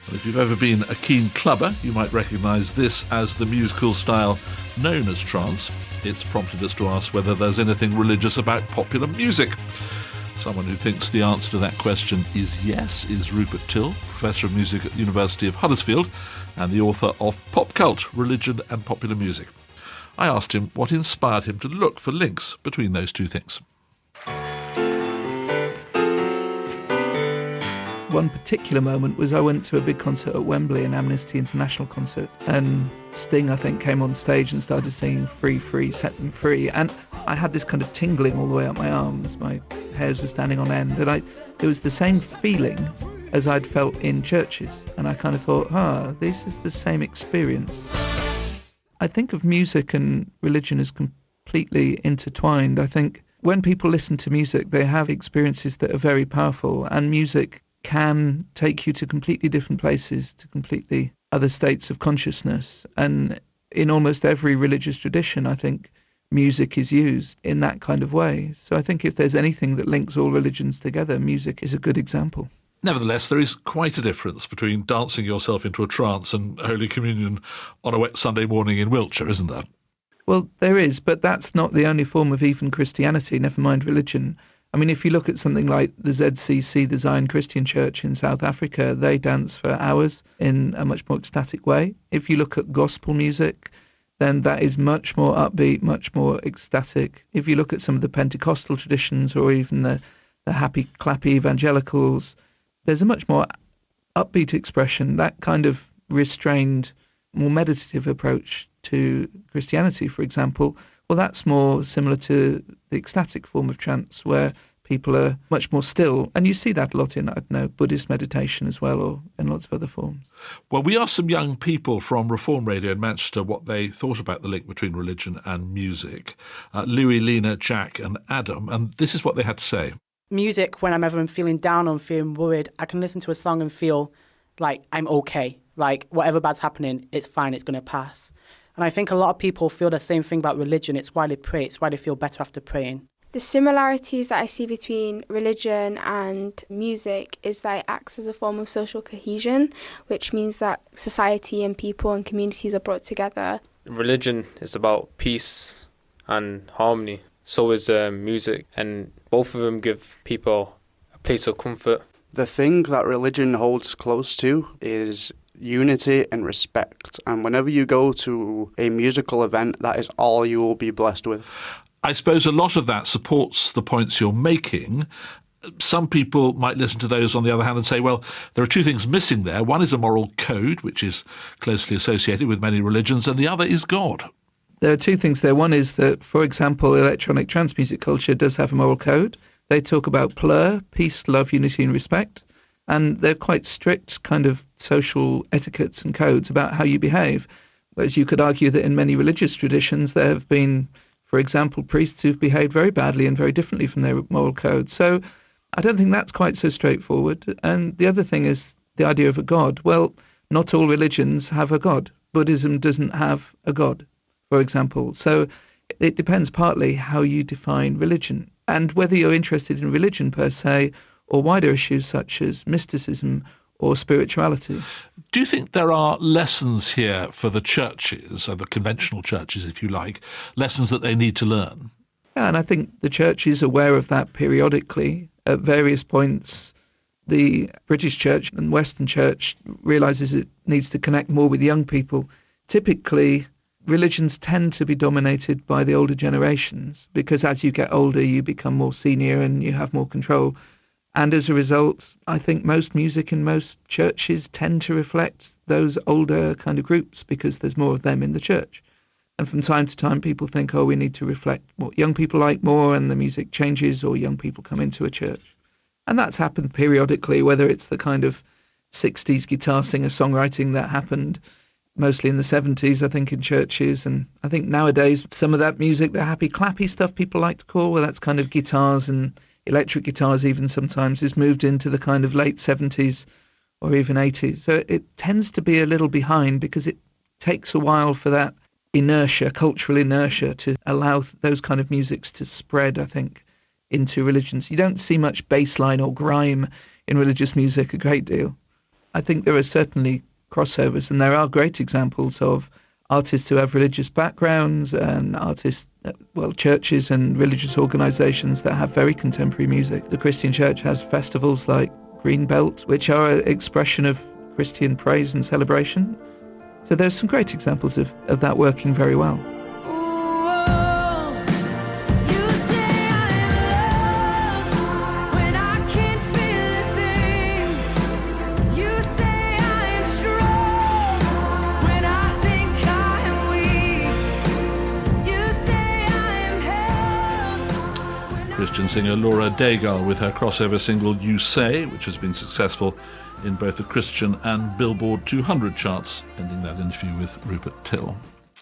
Well, if you've ever been a keen clubber, you might recognise this as the musical style known as trance. It's prompted us to ask whether there's anything religious about popular music. Someone who thinks the answer to that question is yes is Rupert Till, Professor of Music at the University of Huddersfield and the author of Pop Cult, Religion and Popular Music. I asked him what inspired him to look for links between those two things. One particular moment was I went to a big concert at Wembley, an Amnesty International concert, and Sting, I think, came on stage and started singing Free, Free, Set Them Free, and I had this kind of tingling all the way up my arms, my hairs were standing on end, and it was the same feeling as I'd felt in churches, and I kind of thought, this is the same experience. I think of music and religion as completely intertwined. I think when people listen to music, they have experiences that are very powerful, and music can take you to completely different places, to completely other states of consciousness. And in almost every religious tradition, I think music is used in that kind of way. So I think if there's anything that links all religions together, music is a good example. Nevertheless, there is quite a difference between dancing yourself into a trance and Holy Communion on a wet Sunday morning in Wiltshire, isn't there? Well, there is, but that's not the only form of even Christianity, never mind religion. I mean, if you look at something like the ZCC, the Zion Christian Church in South Africa, they dance for hours in a much more ecstatic way. If you look at gospel music, then that is much more upbeat, much more ecstatic. If you look at some of the Pentecostal traditions or even the happy, clappy evangelicals, there's a much more upbeat expression, that kind of restrained, more meditative approach to Christianity, for example. Well, that's more similar to the ecstatic form of trance, where people are much more still. And you see that a lot in, Buddhist meditation as well, or in lots of other forms. Well, we asked some young people from Reform Radio in Manchester what they thought about the link between religion and music. Louis, Lena, Jack and Adam, and this is what they had to say. Music, when I'm feeling down or I'm feeling worried, I can listen to a song and feel like I'm okay. Like whatever bad's happening, it's fine, it's going to pass. And I think a lot of people feel the same thing about religion. It's why they pray. It's why they feel better after praying. The similarities that I see between religion and music is that it acts as a form of social cohesion, which means that society and people and communities are brought together. Religion is about peace and harmony. So is music, and both of them give people a place of comfort. The thing that religion holds close to is unity and respect. And whenever you go to a musical event, that is all you will be blessed with. I suppose a lot of that supports the points you're making. Some people might listen to those, on the other hand, and say, well, there are two things missing there. One is a moral code, which is closely associated with many religions, and the other is God. There are two things there. One is that, for example, electronic trance music culture does have a moral code. They talk about plur, peace, love, unity and respect. And they're quite strict kind of social etiquettes and codes about how you behave. Whereas you could argue that in many religious traditions there have been, for example, priests who've behaved very badly and very differently from their moral code. So I don't think that's quite so straightforward. And the other thing is the idea of a God. Well, not all religions have a God. Buddhism doesn't have a God, for example. So it depends partly how you define religion and whether you're interested in religion per se, or wider issues such as mysticism or spirituality. Do you think there are lessons here for the churches, or the conventional churches, if you like, lessons that they need to learn? Yeah, and I think the church is aware of that periodically. At various points, the British church and Western church realises it needs to connect more with young people. Typically, religions tend to be dominated by the older generations, because as you get older, you become more senior and you have more control. And as a result, I think most music in most churches tend to reflect those older kind of groups because there's more of them in the church. And from time to time, people think, we need to reflect what young people like more, and the music changes, or young people come into a church. And that's happened periodically, whether it's the kind of 60s guitar singer-songwriting that happened mostly in the 70s, I think, in churches. And I think nowadays, some of that music, the happy, clappy stuff people like to call, well, that's kind of guitars and electric guitars even sometimes, is moved into the kind of late 70s or even 80s. So it tends to be a little behind because it takes a while for that inertia, cultural inertia, to allow those kind of musics to spread, I think, into religions. You don't see much bass line or grime in religious music a great deal. I think there are certainly crossovers, and there are great examples of artists who have religious backgrounds and churches and religious organisations that have very contemporary music. The Christian Church has festivals like Greenbelt, which are an expression of Christian praise and celebration. So there's some great examples of that working very well. Christian singer Laura Daigle with her crossover single You Say, which has been successful in both the Christian and Billboard 200 charts, ending that interview with Rupert Till.